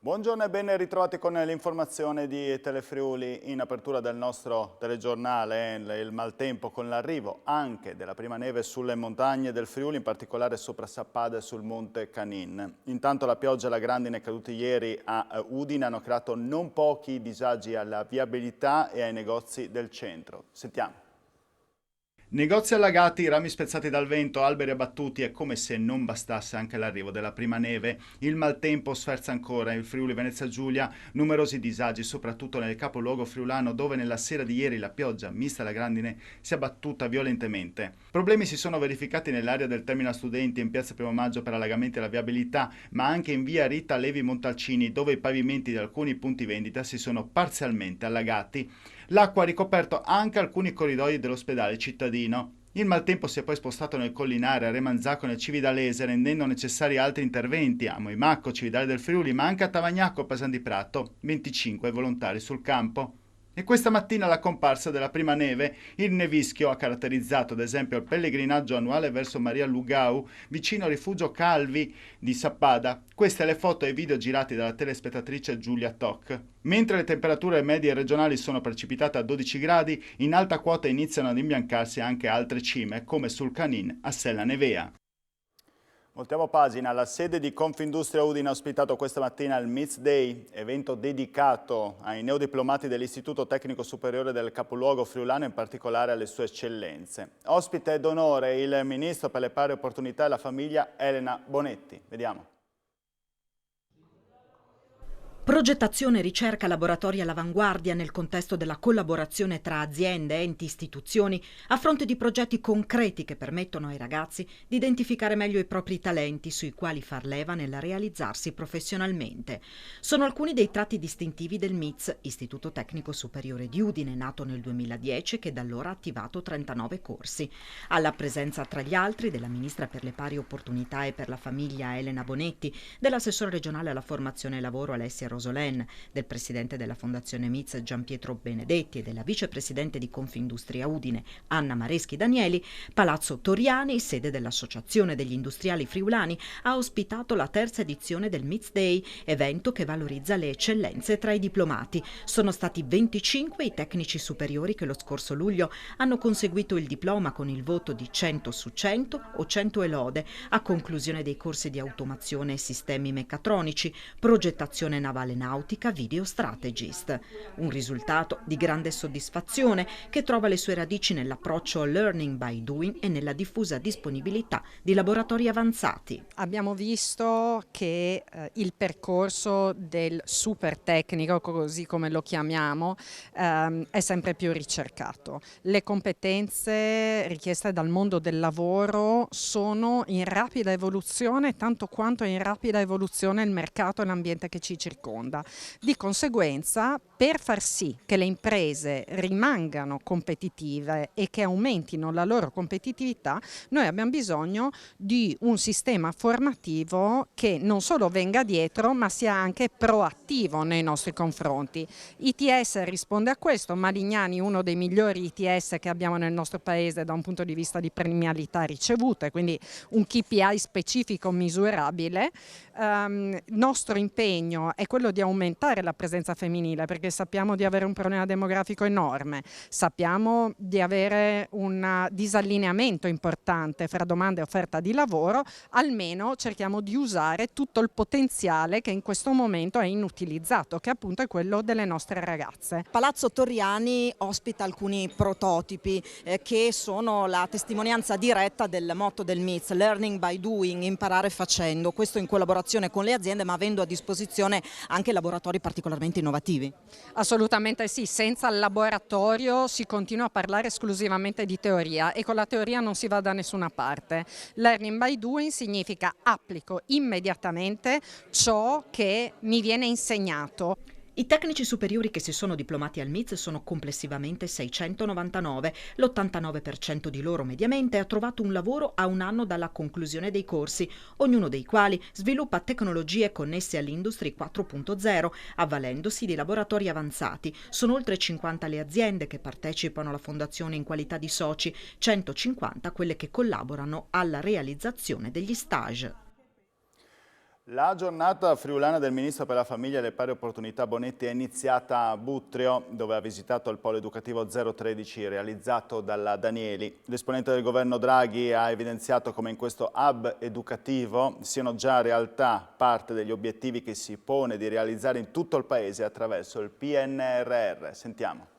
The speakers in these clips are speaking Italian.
Buongiorno e ben ritrovati con l'informazione di Telefriuli in apertura del nostro telegiornale. Il maltempo con l'arrivo anche della prima neve sulle montagne del Friuli, in particolare sopra Sappada e sul Monte Canin. Intanto la pioggia e la grandine caduti ieri a Udine hanno creato non pochi disagi alla viabilità e ai negozi del centro. Sentiamo. Negozi allagati, rami spezzati dal vento, alberi abbattuti e come se non bastasse anche l'arrivo della prima neve, il maltempo sferza ancora il Friuli Venezia Giulia, numerosi disagi soprattutto nel capoluogo friulano dove nella sera di ieri la pioggia mista alla grandine si è abbattuta violentemente. Problemi si sono verificati nell'area del Terminal Studenti in piazza Primo Maggio per allagamenti alla viabilità, ma anche in via Rita Levi Montalcini dove i pavimenti di alcuni punti vendita si sono parzialmente allagati. L'acqua ha ricoperto anche alcuni corridoi dell'ospedale cittadino. Il maltempo si è poi spostato nel Collinare, a Remanzacco e nel Cividalese, rendendo necessari altri interventi a Moimacco, Cividale del Friuli, ma anche a Tavagnacco e Pasan di Prato, 25 volontari sul campo. E questa mattina la comparsa della prima neve, il nevischio ha caratterizzato ad esempio il pellegrinaggio annuale verso Maria Lugau, vicino al rifugio Calvi di Sappada. Queste le foto e i video girati dalla telespettatrice Giulia Toc. Mentre le temperature medie regionali sono precipitate a 12 gradi, in alta quota iniziano ad imbiancarsi anche altre cime, come sul Canin a Sella Nevea. Voltiamo pagina, la sede di Confindustria Udine ha ospitato questa mattina il MITS Day, evento dedicato ai neodiplomati dell'Istituto Tecnico Superiore del capoluogo friulano, in particolare alle sue eccellenze. Ospite d'onore il Ministro per le Pari Opportunità e la Famiglia Elena Bonetti. Vediamo. Progettazione, ricerca, laboratori all'avanguardia nel contesto della collaborazione tra aziende, enti, istituzioni, a fronte di progetti concreti che permettono ai ragazzi di identificare meglio i propri talenti sui quali far leva nel realizzarsi professionalmente. Sono alcuni dei tratti distintivi del MITS, Istituto Tecnico Superiore di Udine, nato nel 2010 e che da allora ha attivato 39 corsi. Alla presenza tra gli altri della Ministra per le Pari Opportunità e per la Famiglia Elena Bonetti, dell'assessore regionale alla formazione e lavoro Alessia Rosolen, del presidente della Fondazione MITS Gianpietro Benedetti e della vicepresidente di Confindustria Udine Anna Mareschi Danieli, Palazzo Toriani, sede dell'Associazione degli Industriali Friulani, ha ospitato la terza edizione del MITS Day, evento che valorizza le eccellenze tra i diplomati. Sono stati 25 i tecnici superiori che lo scorso luglio hanno conseguito il diploma con il voto di 100 su 100 o 100 e lode, a conclusione dei corsi di automazione e sistemi meccatronici, progettazione navale nautica, video strategist. Un risultato di grande soddisfazione che trova le sue radici nell'approccio learning by doing e nella diffusa disponibilità di laboratori avanzati. Abbiamo visto che il percorso del super tecnico, così come lo chiamiamo, è sempre più ricercato. Le competenze richieste dal mondo del lavoro sono in rapida evoluzione, tanto quanto è in rapida evoluzione il mercato e l'ambiente che ci circonda. Di conseguenza, per far sì che le imprese rimangano competitive e che aumentino la loro competitività, noi abbiamo bisogno di un sistema formativo che non solo venga dietro, ma sia anche proattivo nei nostri confronti. ITS risponde a questo. Malignani, uno dei migliori ITS che abbiamo nel nostro paese da un punto di vista di premialità ricevute, quindi un KPI specifico misurabile. Nostro impegno è quello di aumentare la presenza femminile, perché sappiamo di avere un problema demografico enorme, sappiamo di avere un disallineamento importante fra domanda e offerta di lavoro. Almeno cerchiamo di usare tutto il potenziale che in questo momento è inutilizzato, che appunto è quello delle nostre ragazze. Palazzo Toriani ospita alcuni prototipi che sono la testimonianza diretta del motto del MITS, learning by doing, imparare facendo, questo in collaborazione con le aziende, ma avendo a disposizione anche laboratori particolarmente innovativi. Assolutamente sì, senza il laboratorio si continua a parlare esclusivamente di teoria e con la teoria non si va da nessuna parte. Learning by doing significa applico immediatamente ciò che mi viene insegnato. I tecnici superiori che si sono diplomati al MITS sono complessivamente 699, l'89% di loro mediamente ha trovato un lavoro a un anno dalla conclusione dei corsi, ognuno dei quali sviluppa tecnologie connesse all'Industry 4.0, avvalendosi di laboratori avanzati. Sono oltre 50 le aziende che partecipano alla fondazione in qualità di soci, 150 quelle che collaborano alla realizzazione degli stage. La giornata friulana del Ministro per la Famiglia e le Pari Opportunità Bonetti è iniziata a Buttrio, dove ha visitato il polo educativo 013 realizzato dalla Danieli. L'esponente del governo Draghi ha evidenziato come in questo hub educativo siano già realtà parte degli obiettivi che si pone di realizzare in tutto il Paese attraverso il PNRR. Sentiamo.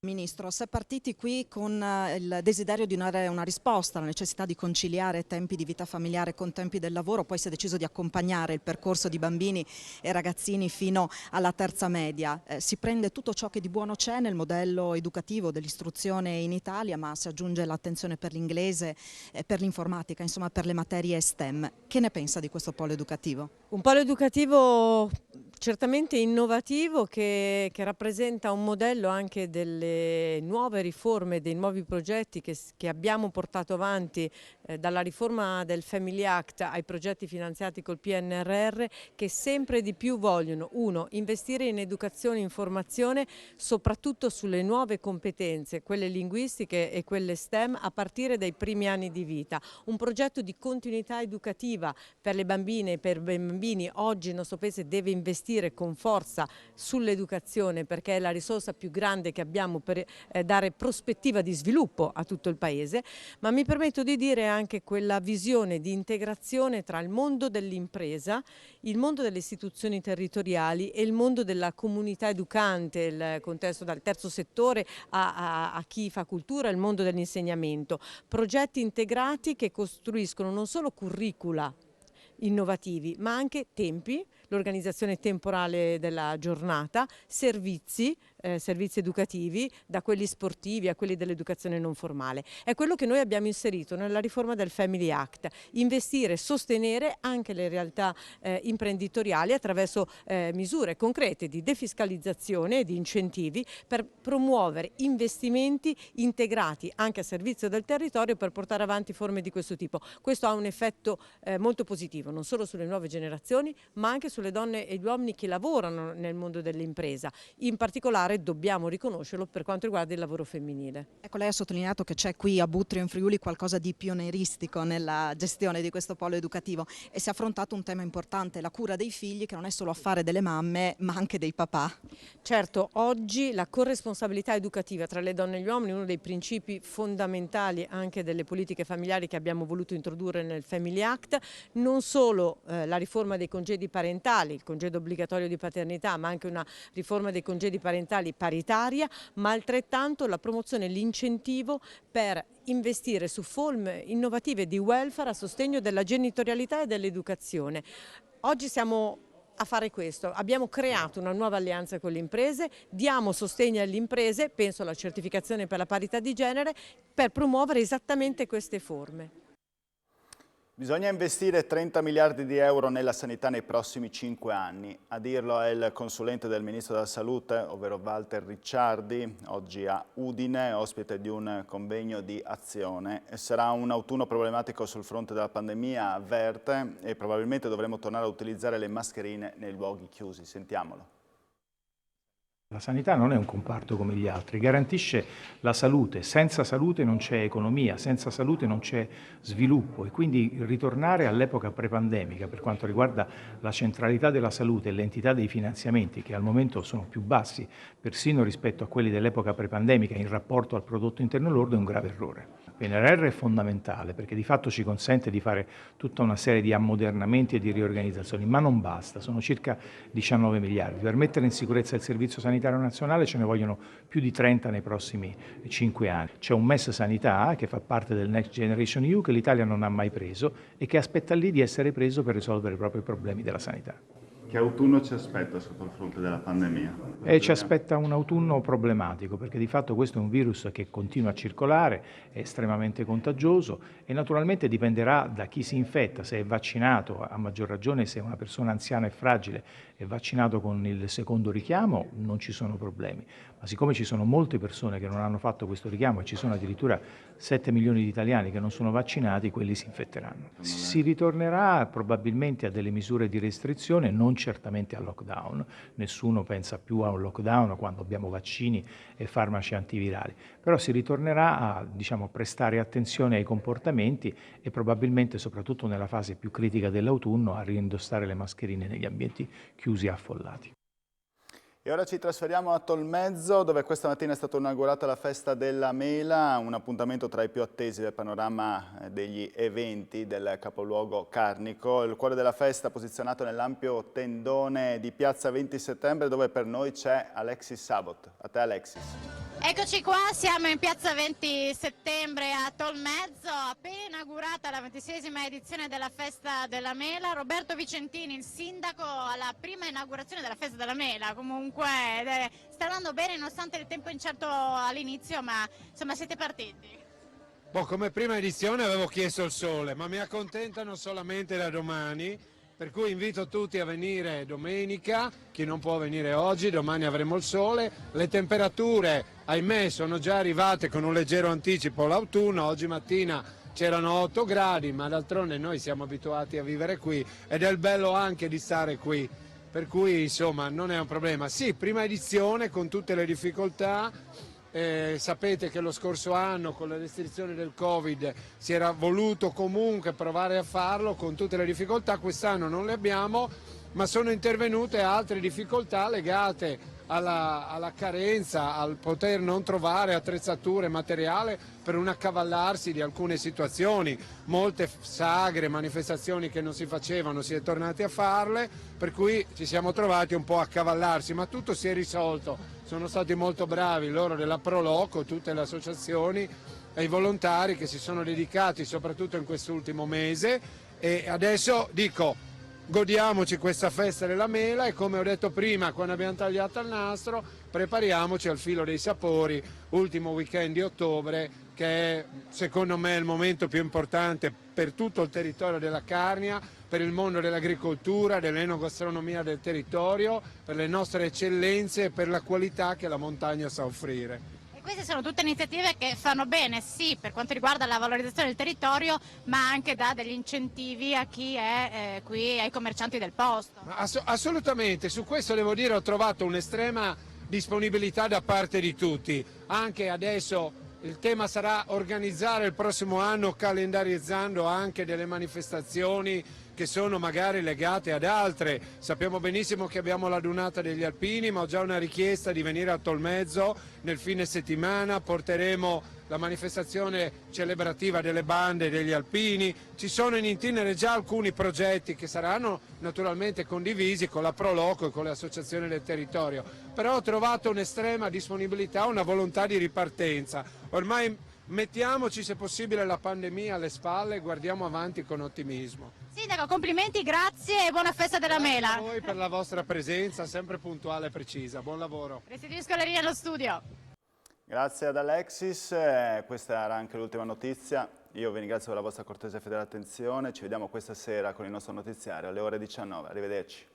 Ministro, si è partiti qui con il desiderio di dare una risposta alla necessità di conciliare tempi di vita familiare con tempi del lavoro, poi si è deciso di accompagnare il percorso di bambini e ragazzini fino alla terza media. Si prende tutto ciò che di buono c'è nel modello educativo dell'istruzione in Italia, ma si aggiunge l'attenzione per l'inglese, per l'informatica, insomma per le materie STEM. Che ne pensa di questo polo educativo? Un polo educativo certamente innovativo che rappresenta un modello anche delle nuove riforme, dei nuovi progetti che abbiamo portato avanti dalla riforma del Family Act ai progetti finanziati col PNRR, che sempre di più vogliono, uno, investire in educazione e informazione soprattutto sulle nuove competenze, quelle linguistiche e quelle STEM a partire dai primi anni di vita. Un progetto di continuità educativa per le bambine e per i bambini. Oggi il nostro Paese deve investire con forza sull'educazione perché è la risorsa più grande che abbiamo per dare prospettiva di sviluppo a tutto il Paese, ma mi permetto di dire anche quella visione di integrazione tra il mondo dell'impresa, il mondo delle istituzioni territoriali e il mondo della comunità educante, il contesto dal terzo settore a chi fa cultura, il mondo dell'insegnamento. Progetti integrati che costruiscono non solo curricula innovativi, ma anche tempi, l'organizzazione temporale della giornata, servizi educativi, da quelli sportivi a quelli dell'educazione non formale. È quello che noi abbiamo inserito nella riforma del Family Act, investire, sostenere anche le realtà imprenditoriali attraverso misure concrete di defiscalizzazione e di incentivi per promuovere investimenti integrati anche a servizio del territorio per portare avanti forme di questo tipo. Questo ha un effetto molto positivo, non solo sulle nuove generazioni, ma anche sulle donne e gli uomini che lavorano nel mondo dell'impresa. In particolare dobbiamo riconoscerlo per quanto riguarda il lavoro femminile. Ecco, lei ha sottolineato che c'è qui a Buttrio in Friuli qualcosa di pionieristico nella gestione di questo polo educativo e si è affrontato un tema importante, la cura dei figli, che non è solo affare delle mamme ma anche dei papà. Certo, oggi la corresponsabilità educativa tra le donne e gli uomini è uno dei principi fondamentali anche delle politiche familiari che abbiamo voluto introdurre nel Family Act, non solo la riforma dei congedi parentali, il congedo obbligatorio di paternità, ma anche una riforma dei congedi parentali paritaria, ma altrettanto la promozione e l'incentivo per investire su forme innovative di welfare a sostegno della genitorialità e dell'educazione. Oggi siamo a fare questo, abbiamo creato una nuova alleanza con le imprese, diamo sostegno alle imprese, penso alla certificazione per la parità di genere, per promuovere esattamente queste forme. Bisogna investire 30 miliardi di euro nella sanità nei prossimi 5 anni. A dirlo è il consulente del Ministro della Salute, ovvero Walter Ricciardi, oggi a Udine, ospite di un convegno di azione. Sarà un autunno problematico sul fronte della pandemia, avverte, e probabilmente dovremo tornare a utilizzare le mascherine nei luoghi chiusi. Sentiamolo. La sanità non è un comparto come gli altri, garantisce la salute, senza salute non c'è economia, senza salute non c'è sviluppo e quindi ritornare all'epoca prepandemica per quanto riguarda la centralità della salute e l'entità dei finanziamenti che al momento sono più bassi persino rispetto a quelli dell'epoca prepandemica in rapporto al prodotto interno lordo è un grave errore. Il PNRR è fondamentale perché di fatto ci consente di fare tutta una serie di ammodernamenti e di riorganizzazioni, ma non basta, sono circa 19 miliardi. Per mettere in sicurezza il Servizio Sanitario Nazionale ce ne vogliono più di 30 nei prossimi 5 anni. C'è un MES Sanità che fa parte del Next Generation EU che l'Italia non ha mai preso e che aspetta lì di essere preso per risolvere proprio i problemi della sanità. Che autunno ci aspetta sotto il fronte della pandemia? Ci aspetta un autunno problematico perché di fatto questo è un virus che continua a circolare, è estremamente contagioso e naturalmente dipenderà da chi si infetta, se è vaccinato, a maggior ragione se è una persona anziana e fragile è vaccinato con il secondo richiamo non ci sono problemi, ma ma siccome ci sono molte persone che non hanno fatto questo richiamo e ci sono addirittura 7 milioni di italiani che non sono vaccinati, quelli si infetteranno. Si ritornerà probabilmente a delle misure di restrizione, non certamente al lockdown, nessuno pensa più a un lockdown quando abbiamo vaccini e farmaci antivirali, però si ritornerà a, diciamo, prestare attenzione ai comportamenti e probabilmente, soprattutto nella fase più critica dell'autunno, a reindossare le mascherine negli ambienti chiusi e affollati. E ora ci trasferiamo a Tolmezzo, dove questa mattina è stata inaugurata la Festa della Mela, un appuntamento tra i più attesi del panorama degli eventi del capoluogo carnico. Il cuore della festa posizionato nell'ampio tendone di Piazza 20 Settembre, dove per noi c'è Alexis Sabot. A te, Alexis. Eccoci qua, siamo in Piazza 20 Settembre a Tolmezzo, appena inaugurata la 26esima edizione della Festa della Mela. Roberto Vicentini, il sindaco, alla prima inaugurazione della Festa della Mela, comunque sta andando bene nonostante il tempo incerto all'inizio, ma insomma siete partiti. Come prima edizione avevo chiesto il sole, ma mi accontentano solamente da domani. Per cui invito tutti a venire domenica, chi non può venire oggi, domani avremo il sole. Le temperature, ahimè, sono già arrivate con un leggero anticipo l'autunno, oggi mattina c'erano 8 gradi, ma d'altronde noi siamo abituati a vivere qui ed è il bello anche di stare qui, per cui insomma non è un problema. Sì, prima edizione con tutte le difficoltà. Sapete che lo scorso anno con le restrizioni del Covid si era voluto comunque provare a farlo con tutte le difficoltà, quest'anno non le abbiamo, ma sono intervenute altre difficoltà legate alla carenza, al poter non trovare attrezzature, materiale per un accavallarsi di alcune situazioni, molte sagre, manifestazioni che non si facevano, si è tornati a farle, per cui ci siamo trovati un po' a accavallarsi, ma tutto si è risolto. Sono stati molto bravi loro della Proloco, tutte le associazioni e i volontari che si sono dedicati soprattutto in quest'ultimo mese e adesso dico godiamoci questa festa della mela e come ho detto prima quando abbiamo tagliato il nastro prepariamoci al filo dei sapori, ultimo weekend di ottobre che è secondo me il momento più importante per tutto il territorio della Carnia, per il mondo dell'agricoltura, dell'enogastronomia del territorio, per le nostre eccellenze e per la qualità che la montagna sa offrire. E queste sono tutte iniziative che fanno bene, sì, per quanto riguarda la valorizzazione del territorio, ma anche dà degli incentivi a chi è qui, ai commercianti del posto. Assolutamente, su questo devo dire ho trovato un'estrema disponibilità da parte di tutti, anche adesso. Il tema sarà organizzare il prossimo anno calendarizzando anche delle manifestazioni che sono magari legate ad altre. Sappiamo benissimo che abbiamo la Dunata degli Alpini, ma ho già una richiesta di venire a Tolmezzo nel fine settimana, porteremo la manifestazione celebrativa delle bande degli Alpini. Ci sono in itinere già alcuni progetti che saranno naturalmente condivisi con la Proloco e con le associazioni del territorio, però ho trovato un'estrema disponibilità, una volontà di ripartenza. Ormai mettiamoci se possibile la pandemia alle spalle e guardiamo avanti con ottimismo. Sindaco, complimenti, grazie e buona festa della mela. Grazie a voi per la vostra presenza, sempre puntuale e precisa. Buon lavoro. Restituisco la linea allo studio. Grazie ad Alexis, questa era anche l'ultima notizia. Io vi ringrazio per la vostra cortese e fedele attenzione. Ci vediamo questa sera con il nostro notiziario alle ore 19. Arrivederci.